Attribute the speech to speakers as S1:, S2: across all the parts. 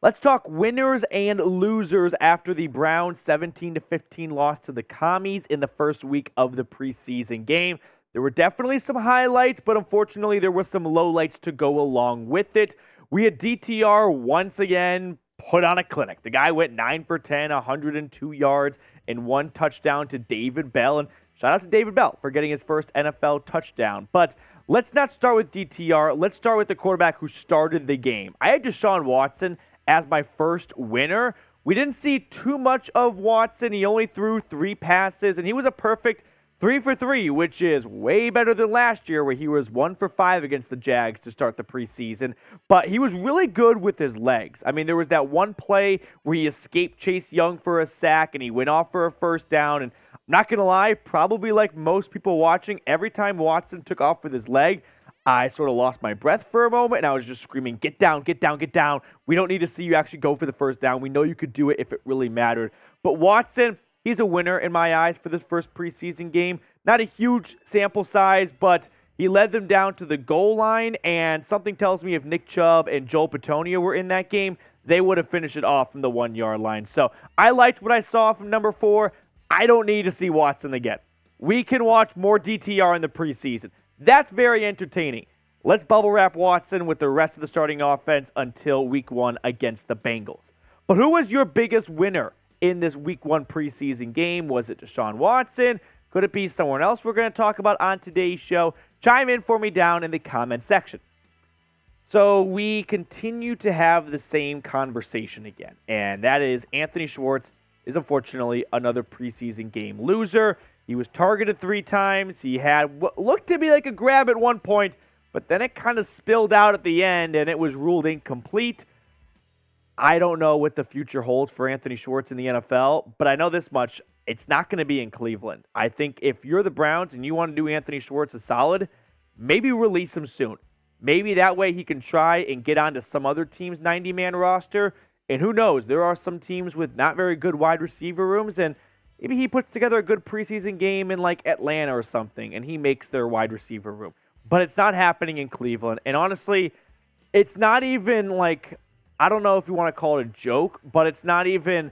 S1: Let's talk winners and losers after the Browns 17-15 loss to the Commies in the first week of the preseason game. There were definitely some highlights, but unfortunately there were some lowlights to go along with it. We had DTR once again put on a clinic. The guy went 9 for 10, 102 yards, and 1 touchdown to David Bell. And shout out to David Bell for getting his first NFL touchdown. But let's not start with DTR. Let's start with the quarterback who started the game. I had Deshaun Watson as my first winner. We didn't see too much of Watson. He only threw 3 passes, and he was a perfect 3 for 3, which is way better than last year where he was 1 for 5 against the Jags to start the preseason. But he was really good with his legs. I mean, there was that one play where he escaped Chase Young for a sack, and he went off for a first down. And I'm not going to lie, probably like most people watching, every time Watson took off with his leg, I sort of lost my breath for a moment, and I was just screaming, get down, get down, get down. We don't need to see you actually go for the first down. We know you could do it if it really mattered. But Watson, he's a winner in my eyes for this first preseason game. Not a huge sample size, but he led them down to the goal line, and something tells me if Nick Chubb and Joel Petonio were in that game, they would have finished it off from the 1-yard line. So I liked what I saw from number 4. I don't need to see Watson again. We can watch more DTR in the preseason. That's very entertaining. Let's bubble wrap Watson with the rest of the starting offense until week 1 against the Bengals. But who was your biggest winner in this week 1 preseason game? Was it Deshaun Watson? Could it be someone else we're going to talk about on today's show? Chime in for me down in the comment section. So we continue to have the same conversation again, and that is Anthony Schwartz is unfortunately another preseason game loser. He was targeted 3 times. He had what looked to be like a grab at one point, but then it kind of spilled out at the end, and it was ruled incomplete. I don't know what the future holds for Anthony Schwartz in the NFL, but I know this much. It's not going to be in Cleveland. I think if you're the Browns and you want to do Anthony Schwartz a solid, maybe release him soon. Maybe that way he can try and get onto some other team's 90-man roster. And who knows, there are some teams with not very good wide receiver rooms, and maybe he puts together a good preseason game in like Atlanta or something, and he makes their wide receiver room. But it's not happening in Cleveland. And honestly, it's not even like, I don't know if you want to call it a joke, but it's not even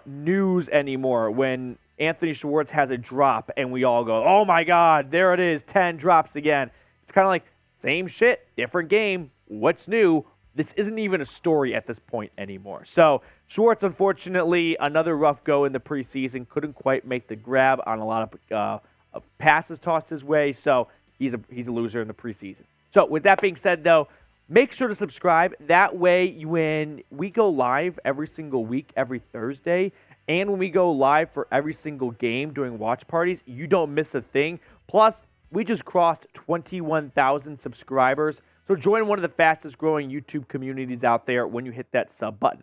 S1: news anymore when Anthony Schwartz has a drop and we all go, oh my God, there it is, 10 drops again. It's kind of like, same shit, different game. What's new? This isn't even a story at this point anymore. So Schwartz, unfortunately, another rough go in the preseason. Couldn't quite make the grab on a lot of passes tossed his way. So he's a loser in the preseason. So with that being said, though, make sure to subscribe. That way, when we go live every single week, every Thursday, and when we go live for every single game during watch parties, you don't miss a thing. Plus, we just crossed 21,000 subscribers. So join one of the fastest growing YouTube communities out there when you hit that sub button.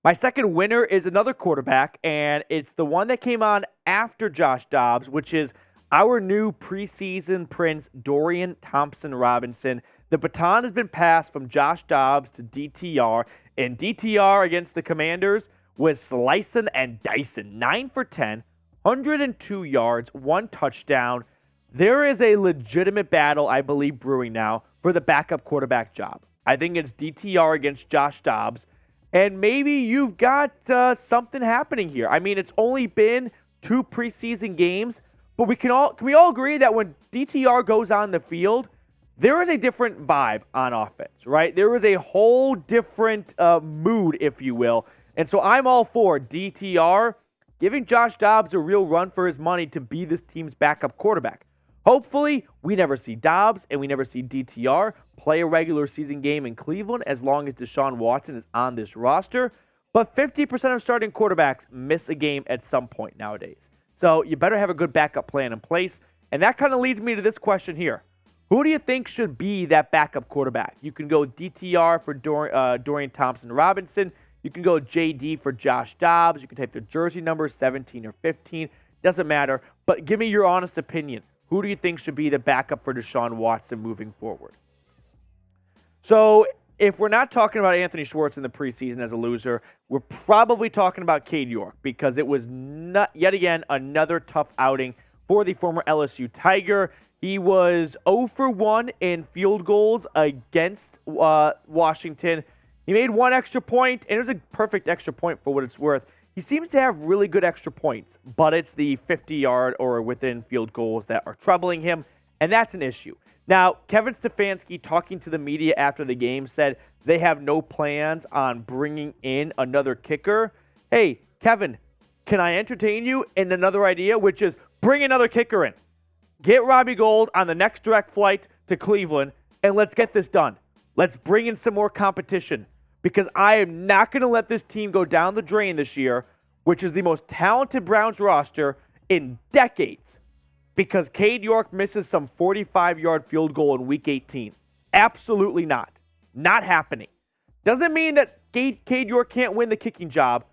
S1: My second winner is another quarterback, and it's the one that came on after Josh Dobbs, which is our new preseason prince, Dorian Thompson-Robinson. The baton has been passed from Josh Dobbs to DTR, and DTR against the Commanders was slicing and dicing. 9 for 10, 102 yards, 1 touchdown. There is a legitimate battle, I believe, brewing now for the backup quarterback job. I think it's DTR against Josh Dobbs, and maybe you've got something happening here. I mean, it's only been 2 preseason games, but can we all agree that when DTR goes on the field, there is a different vibe on offense, right? There is a whole different mood, if you will. And so I'm all for DTR giving Josh Dobbs a real run for his money to be this team's backup quarterback. Hopefully, we never see Dobbs and we never see DTR play a regular season game in Cleveland as long as Deshaun Watson is on this roster. But 50% of starting quarterbacks miss a game at some point nowadays. So you better have a good backup plan in place. And that kind of leads me to this question here. Who do you think should be that backup quarterback? You can go DTR for Dorian Thompson-Robinson. You can go JD for Josh Dobbs. You can take their jersey number, 17 or 15. Doesn't matter. But give me your honest opinion. Who do you think should be the backup for Deshaun Watson moving forward? So if we're not talking about Anthony Schwartz in the preseason as a loser, we're probably talking about Cade York because it was yet again another tough outing for the former LSU Tiger. He was 0 for 1 in field goals against Washington. He made one extra point, and it was a perfect extra point for what it's worth. He seems to have really good extra points, but it's the 50-yard or within field goals that are troubling him, and that's an issue. Now, Kevin Stefanski, talking to the media after the game, said they have no plans on bringing in another kicker. Hey, Kevin, can I entertain you in another idea, which is bring another kicker in. Get Robbie Gould on the next direct flight to Cleveland, and let's get this done. Let's bring in some more competition, because I am not going to let this team go down the drain this year, which is the most talented Browns roster in decades, because Cade York misses some 45-yard field goal in Week 18. Absolutely not. Not happening. Doesn't mean that Cade York can't win the kicking job,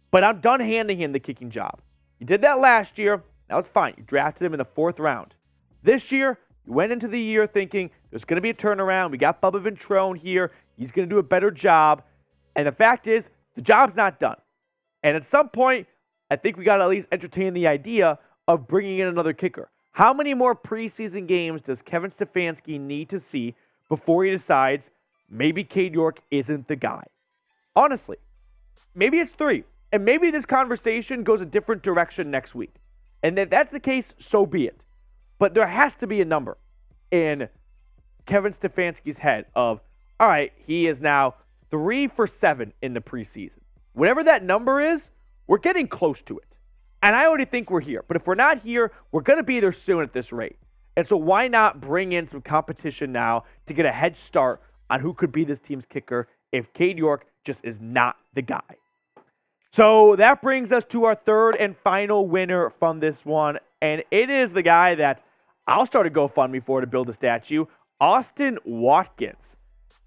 S1: but I'm done handing him the kicking job. You did that last year. Now it's fine. You drafted him in the 4th round. This year, you went into the year thinking there's going to be a turnaround. We got Bubba Ventrone here. He's going to do a better job. And the fact is, the job's not done. And at some point, I think we got to at least entertain the idea of bringing in another kicker. How many more preseason games does Kevin Stefanski need to see before he decides maybe Cade York isn't the guy? Honestly, maybe it's 3. And maybe this conversation goes a different direction next week. And if that's the case, so be it. But there has to be a number in Kevin Stefanski's head of, all right, he is now 3 for 7 in the preseason. Whatever that number is, we're getting close to it. And I already think we're here. But if we're not here, we're going to be there soon at this rate. And so why not bring in some competition now to get a head start on who could be this team's kicker if Cade York just is not the guy? So that brings us to our third and final winner from this one. And it is the guy that I'll start a GoFundMe for to build a statue, Austin Watkins.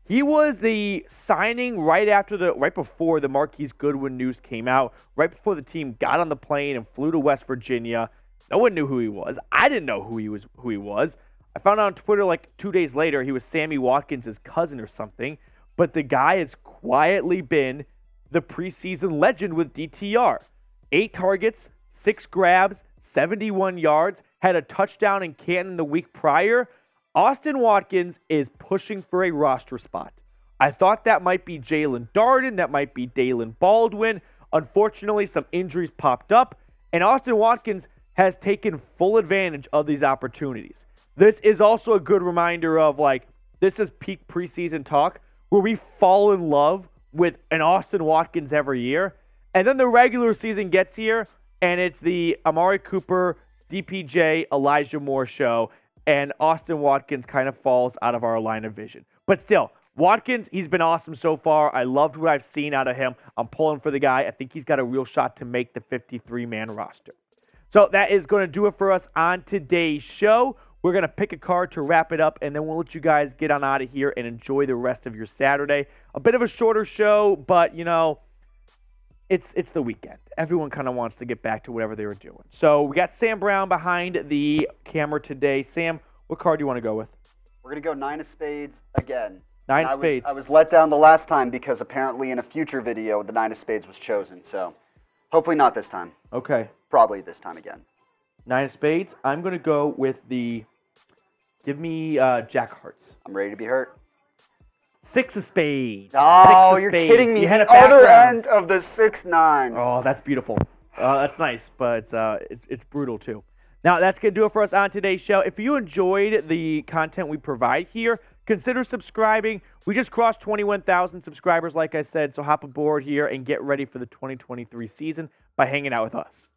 S1: He was the signing right before the Marquise Goodwin news came out, right before the team got on the plane and flew to West Virginia. No one knew who he was. I didn't know who he was. I found out on Twitter like 2 days later he was Sammy Watkins' cousin or something. But the guy has quietly been the preseason legend with DTR. 8 targets, 6 grabs, 71 yards, had a touchdown in Canton the week prior. Austin Watkins is pushing for a roster spot. I thought that might be Jalen Darden, that might be Dalen Baldwin. Unfortunately, some injuries popped up, and Austin Watkins has taken full advantage of these opportunities. This is also a good reminder of, this is peak preseason talk, where we fall in love with an Austin Watkins every year, and then the regular season gets here, and it's the Amari Cooper, DPJ, Elijah Moore show, and Austin Watkins kind of falls out of our line of vision. But still, Watkins, he's been awesome so far. I loved what I've seen out of him. I'm pulling for the guy. I think he's got a real shot to make the 53-man roster. So that is going to do it for us on today's show. We're going to pick a card to wrap it up, and then we'll let you guys get on out of here and enjoy the rest of your Saturday. A bit of a shorter show, but, it's the weekend. Everyone kind of wants to get back to whatever they were doing. So we got Sam Brown behind the camera today. Sam, what card do you want to go with?
S2: We're going to go 9 of spades again.
S1: 9 of spades.
S2: I was let down the last time because apparently in a future video, the 9 of spades was chosen. So hopefully not this time.
S1: Okay.
S2: Probably this time again.
S1: 9 of spades. I'm going to go with give me Jack of Hearts.
S2: I'm ready to be hurt.
S1: 6 of spades.
S2: Oh,
S1: 6 of
S2: you're
S1: spades.
S2: kidding me.
S1: You had
S2: The other end of the 6-9.
S1: Oh, that's beautiful. That's nice, but it's brutal too. Now, that's going to do it for us on today's show. If you enjoyed the content we provide here, consider subscribing. We just crossed 21,000 subscribers, like I said, so hop aboard here and get ready for the 2023 season by hanging out with us.